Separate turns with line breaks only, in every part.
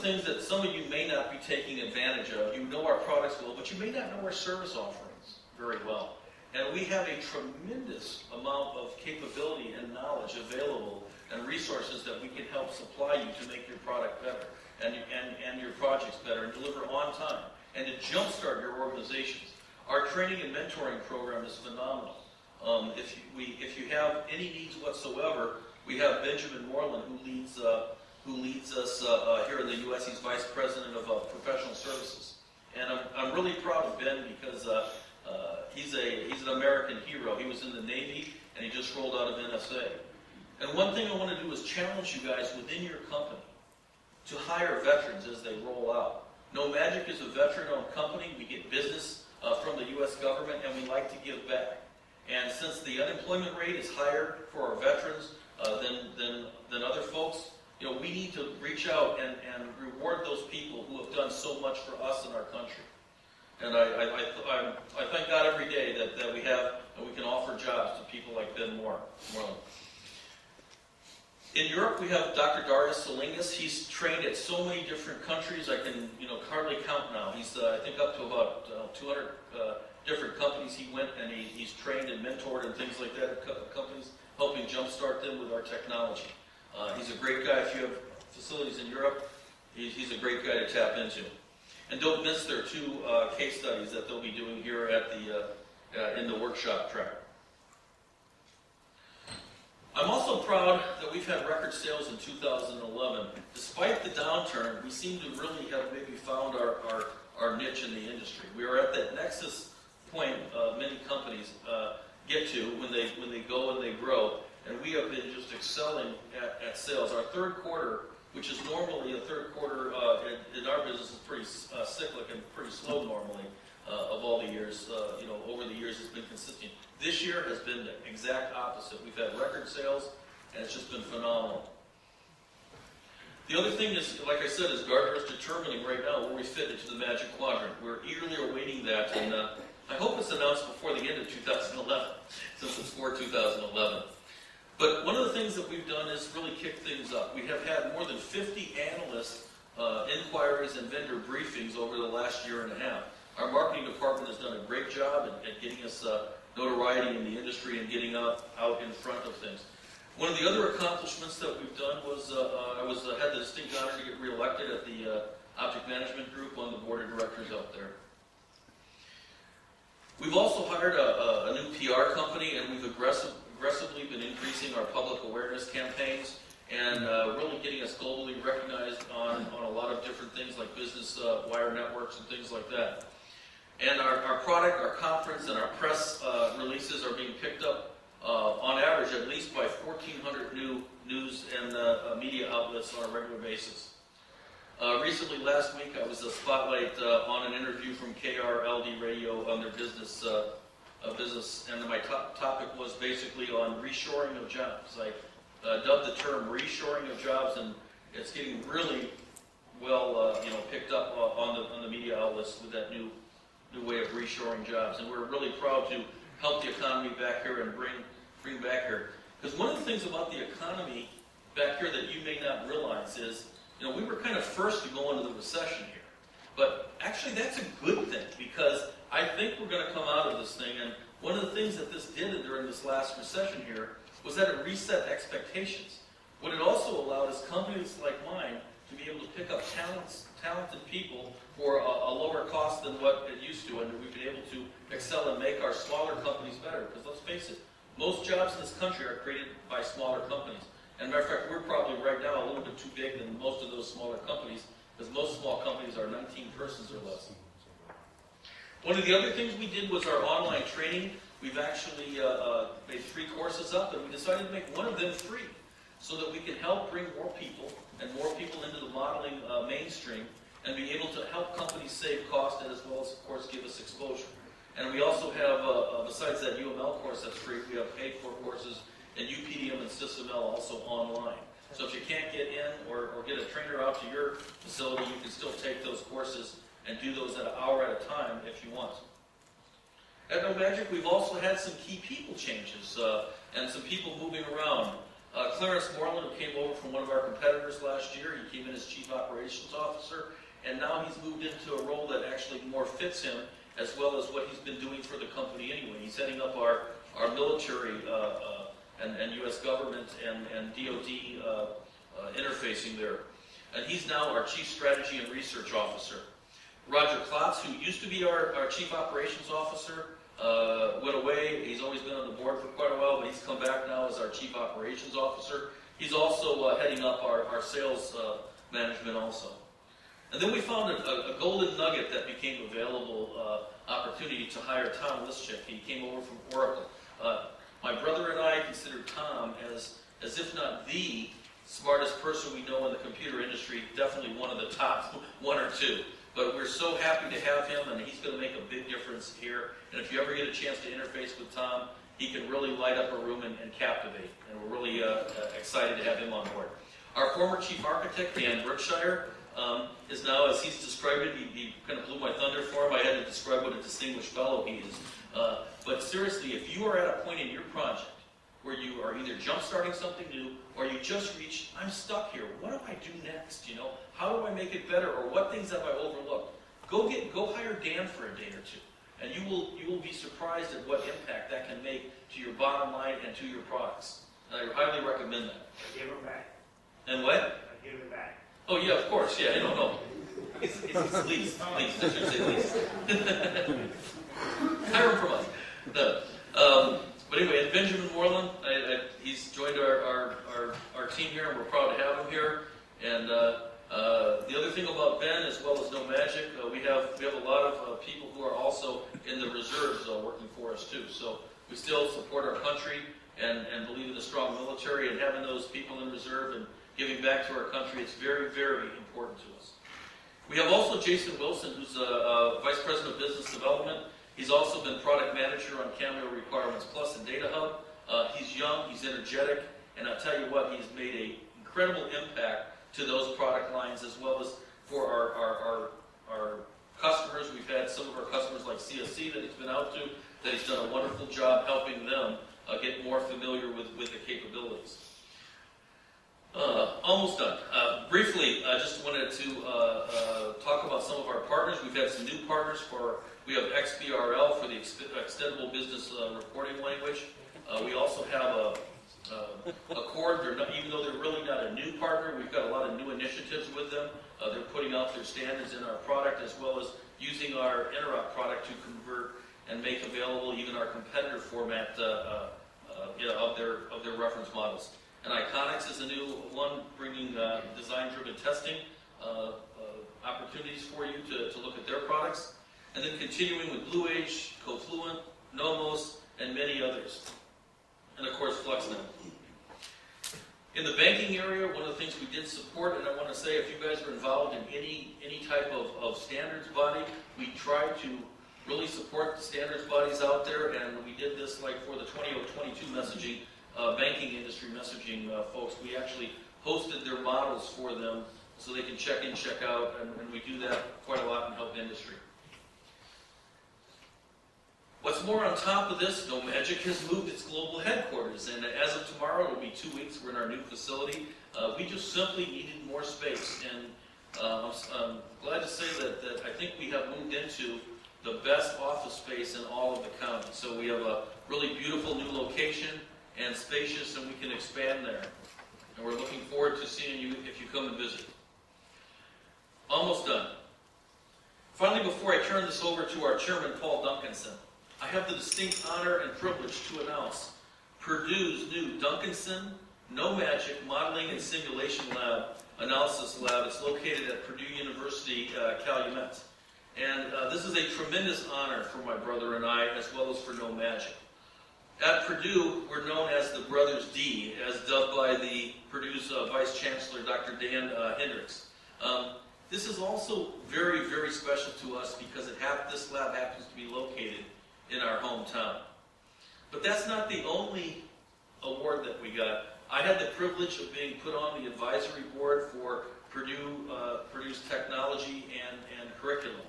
things that some of you may not be taking advantage of, you know our products well, but you may not know our service offerings very well. And we have a tremendous amount of capability and knowledge available and resources that we can help supply you to make your product better and your projects better and deliver on time and to jumpstart your organizations. Our training and mentoring program is phenomenal. If you have any needs whatsoever, we have Benjamin Moreland who leads us here in the U.S. He's Vice President of Professional Services. And I'm really proud of Ben because he's an American hero. He was in the Navy and he just rolled out of NSA. And one thing I want to do is challenge you guys within your company to hire veterans as they roll out. No Magic is a veteran-owned company. We get business from the U.S. government and we like to give back. And since the unemployment rate is higher for our veterans than other folks, you know, we need to reach out and reward those people who have done so much for us and our country. And I thank God every day that we can offer jobs to people like Ben Moreland. In Europe, we have Dr. Darius Salingas. He's trained at so many different countries. I can hardly count now. He's I think up to about 200 different companies he went and he's trained and mentored and things like that. Companies helping jumpstart them with our technology. He's a great guy. If you have facilities in Europe, he's a great guy to tap into. And don't miss their two case studies that they'll be doing here at the in the workshop track. I'm also proud that we've had record sales in 2011. Despite the downturn, we seem to really have maybe found our niche in the industry. We are at that nexus point many companies get to when they go and they grow. And we have been just excelling at sales. Our third quarter, which is normally a third quarter in our business, is pretty cyclic and pretty slow normally of all the years. Over the years it's been consistent. This year has been the exact opposite. We've had record sales, and it's just been phenomenal. The other thing is, like I said, is Gartner is determining right now where we fit into the Magic Quadrant. We're eagerly awaiting that, and I hope it's announced before the end of 2011, since it's for 2011. But one of the things that we've done is really kick things up. We have had more than 50 analyst inquiries and vendor briefings over the last year and a half. Our marketing department has done a great job at getting us notoriety in the industry and getting out in front of things. One of the other accomplishments that we've done was I had the distinct honor to get reelected at the Object Management Group on the board of directors out there. We've also hired a new PR company, and we've aggressively been increasing our public awareness campaigns and really getting us globally recognized on a lot of different things like business wire networks and things like that. And our product, our conference, and our press releases are being picked up on average at least by 1,400 new news and media outlets on a regular basis. Recently, last week, I was a spotlight on an interview from KRLD Radio on their business, and my topic was basically on reshoring of jobs. I dubbed the term reshoring of jobs, and it's getting really well picked up on the media outlets with that new way of reshoring jobs. And we're really proud to help the economy back here and bring back here. Because one of the things about the economy back here that you may not realize is, we were kind of first to go into the recession here. But actually that's a good thing, because I think we're going to come out of this thing. And one of the things that this did during this last recession here was that it reset expectations. What it also allowed is companies like mine to be able to pick up talented people for a lower cost than what it used to, and we've been able to excel and make our smaller companies better. Because let's face it, most jobs in this country are created by smaller companies. And matter of fact, we're probably right now a little bit too big than most of those smaller companies, because most small companies are 19 persons or less. One of the other things we did was our online training. We've actually made 3 courses up, and we decided to make one of them free so that we can help bring more people into the modeling mainstream and be able to help companies save cost and as well as, of course, give us exposure. And we also have, besides that UML course that's free, we have paid for courses in UPDM and SysML also online. So if you can't get in or get a trainer out to your facility, you can still take those courses and do those at an hour at a time if you want. At No Magic, we've also had some key people changes and some people moving around. Clarence Moreland, who came over from one of our competitors last year, he came in as Chief Operations Officer, and now he's moved into a role that actually more fits him, as well as what he's been doing for the company anyway. He's heading up our military and U.S. government and DOD interfacing there. And he's now our Chief Strategy and Research Officer. Roger Klotz, who used to be our Chief Operations Officer, went away. He's always been on the board for quite a while, but he's come back now as our Chief Operations Officer. He's also heading up our sales management also. And then we found a golden nugget that became available opportunity to hire Tom Lischek. He came over from Oracle. My brother and I consider Tom as if not the smartest person we know in the computer industry, definitely one of the top one or two. But we're so happy to have him, and he's going to make a big difference here. And if you ever get a chance to interface with Tom, he can really light up a room and captivate. And we're really excited to have him on board. Our former chief architect, Dan Brookshire, is now, as he's described it, he kind of blew my thunder for him. I had to describe what a distinguished fellow he is. But seriously, if you are at a point in your project where you are either jump-starting something new, or you just reached, I'm stuck here, what do I do next? You know, how do I make it better, or what things have I overlooked? Go hire Dan for a day or two, and you will be surprised at what impact that can make to your bottom line and to your products. And I highly recommend that.
I give him back.
And what?
I give it back.
Oh yeah, of course, yeah, I don't know. It's lease, I should say lease. Hire him from us. No. But anyway, and Benjamin Moreland, he's joined our team here, and we're proud to have him here. And the other thing about Ben, as well as No Magic, we have a lot of people who are also in the reserves working for us too. So we still support our country and believe in a strong military, and having those people in reserve and giving back to our country, it's very, very important to us. We have also Jason Wilson, who's Vice President of Business Development. He's also been product manager on Cameo Requirements Plus and Data Hub. He's young, he's energetic, and I'll tell you what, he's made an incredible impact to those product lines, as well as for our customers. We've had some of our customers like CSC that he's been out to, that he's done a wonderful job helping them get more familiar with the capabilities. Almost done. Briefly, I just wanted to talk about some of our partners. We've had some new partners we have XBRL for the Extendable Business Reporting Language. We also have Accord. Even though they're really not a new partner, we've got a lot of new initiatives with them. They're putting out their standards in our product, as well as using our Interop product to convert and make available even our competitor format of their reference models. And Iconics is a new one, bringing design-driven testing opportunities for you to look at their products. And then continuing with Blue Age, Cofluent, Nomos, and many others. And of course, FluxNet. In the banking area, one of the things we did support, and I want to say if you guys are involved in any type of standards body, we try to really support the standards bodies out there, and we did this like for the 2022 messaging, banking industry messaging folks. We actually hosted their models for them so they can check in, check out, and we do that quite a lot and help industry. What's more, on top of this, No Magic has moved its global headquarters, and as of tomorrow, it'll be 2 weeks. We're in our new facility. We just simply needed more space, and I'm glad to say that I think we have moved into the best office space in all of the county. So we have a really beautiful new location and spacious, and we can expand there. And we're looking forward to seeing you if you come and visit. Almost done. Finally, before I turn this over to our chairman, Paul Duncanson, I have the distinct honor and privilege to announce Purdue's new Duncanson No Magic Modeling and Simulation Lab, Analysis Lab. It's located at Purdue University, Calumet. And this is a tremendous honor for my brother and I, as well as for No Magic. At Purdue, we're known as the Brothers D, as dubbed by the Purdue's Vice Chancellor, Dr. Dan Hendricks. This is also very, very special to us because this lab happens to be located in our hometown. But that's not the only award that we got. I had the privilege of being put on the advisory board for Purdue's technology and curriculum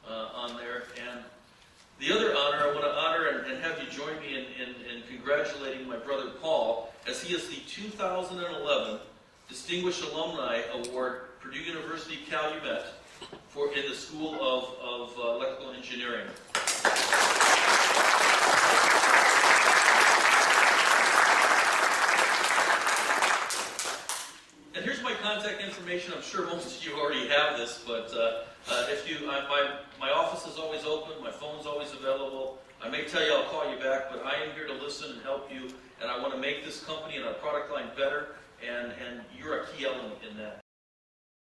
on there. And The other honor, I want to honor and have you join me in congratulating my brother Paul, as he is the 2011 Distinguished Alumni Award, Purdue University Calumet, in the School of Electrical Engineering. And here's my contact information. I'm sure most of you already have this, but if you, my office is always open, my phone's always available. I may tell you I'll call you back, but I am here to listen and help you, and I want to make this company and our product line better, and you're a key element in that.